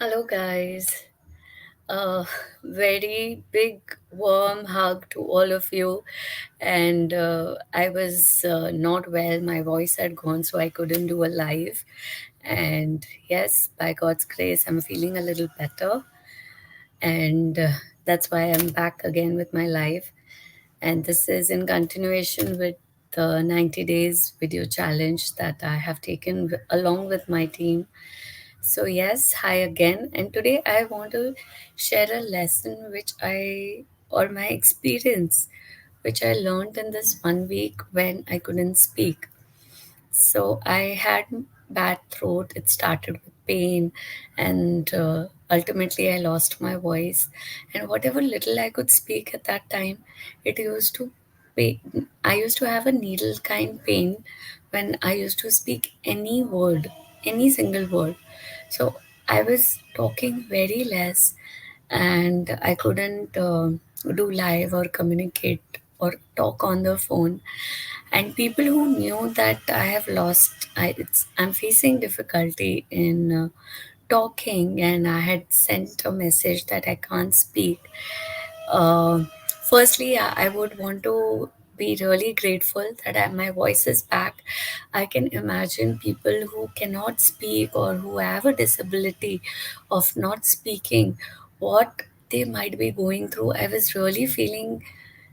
Hello, guys. A very big, warm hug to all of you. And I was not well. My voice had gone, so I couldn't do a live. And yes, by God's grace, I'm feeling a little better. And that's why I'm back again with my live. And this is in continuation with the 90 days video challenge that I have taken along with my team. So, yes, hi again. And today I want to share a lesson or my experience, which I learned in this 1 week when I couldn't speak. So, I had bad throat. It started with pain, and ultimately I lost my voice. And whatever little I could speak at that time, it used to pain. I used to have a needle kind pain when I used to speak any word, any single word. So I was talking very less and I couldn't do live or communicate or talk on the phone. And people who knew that I have I'm facing difficulty in talking, and I had sent a message that I can't speak. Uh, Firstly, I would want to be really grateful that my voice is back. I can imagine people who cannot speak or who have a disability of not speaking, what they might be going through. I was really feeling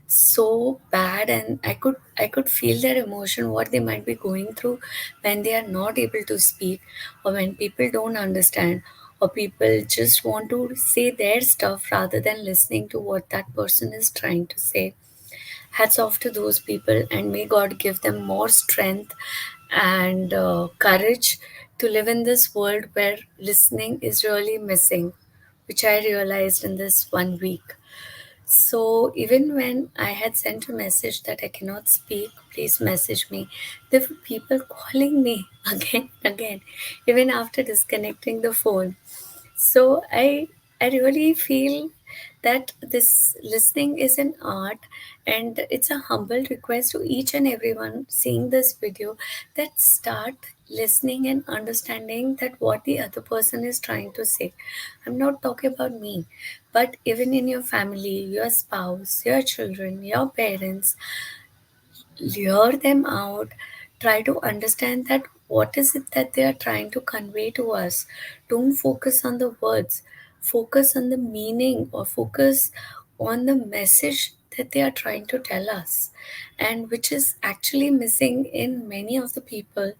so bad, and I could feel their emotion, what they might be going through when they are not able to speak, or when people don't understand, or people just want to say their stuff rather than listening to what that person is trying to say. Hats off to those people, and may God give them more strength and courage to live in this world where listening is really missing, which I realized in this 1 week. So even when I had sent a message that I cannot speak, please message me, there were people calling me again and again, even after disconnecting the phone. So I really feel that this listening is an art, and it's a humble request to each and everyone seeing this video that start listening and understanding that what the other person is trying to say. I'm not talking about me, but even in your family, your spouse, your children, your parents, hear them out, try to understand that what is it that they are trying to convey to us. Don't focus on the words, focus on the meaning, or focus on the message that they are trying to tell us, and which is actually missing in many of the people.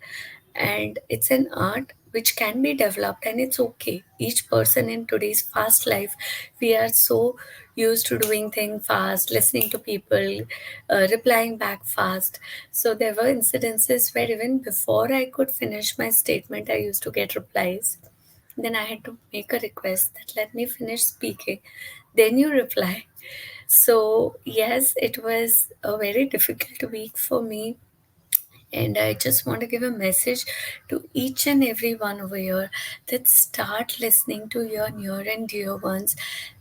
And it's an art which can be developed, and it's okay. Each person in today's fast life, we are so used to doing things fast, listening to people, replying back fast. So there were incidences where even before I could finish my statement, I used to get replies. Then I had to make a request that let me finish speaking, then you reply. So yes, it was a very difficult week for me, and I just want to give a message to each and every one over here that start listening to your near and dear ones.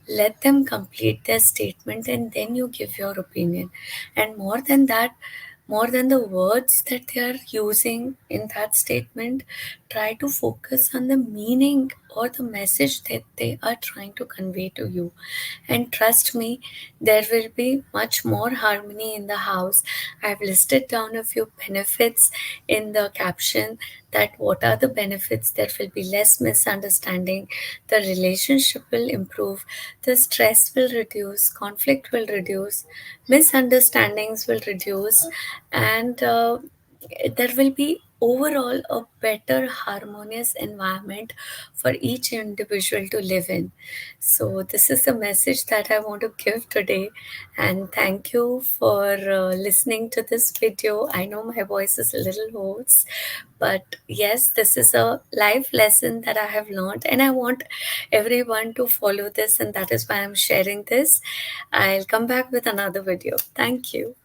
Let them complete their statement, and then you give your opinion. And more than that, more than the words that they are using in that statement, try to focus on the meaning or the message that they are trying to convey to you. And trust me, there will be much more harmony in the house. I've listed down a few benefits in the caption, that what are the benefits. There will be less misunderstanding, the relationship will improve, the stress will reduce, conflict will reduce, misunderstandings will reduce, and there will be overall a better harmonious environment for each individual to live in. So this is the message that I want to give today, and thank you for listening to this video. I know my voice is a little hoarse, but yes, this is a life lesson that I have learned, and I want everyone to follow this, and that is why I'm sharing this. I'll come back with another video. Thank you.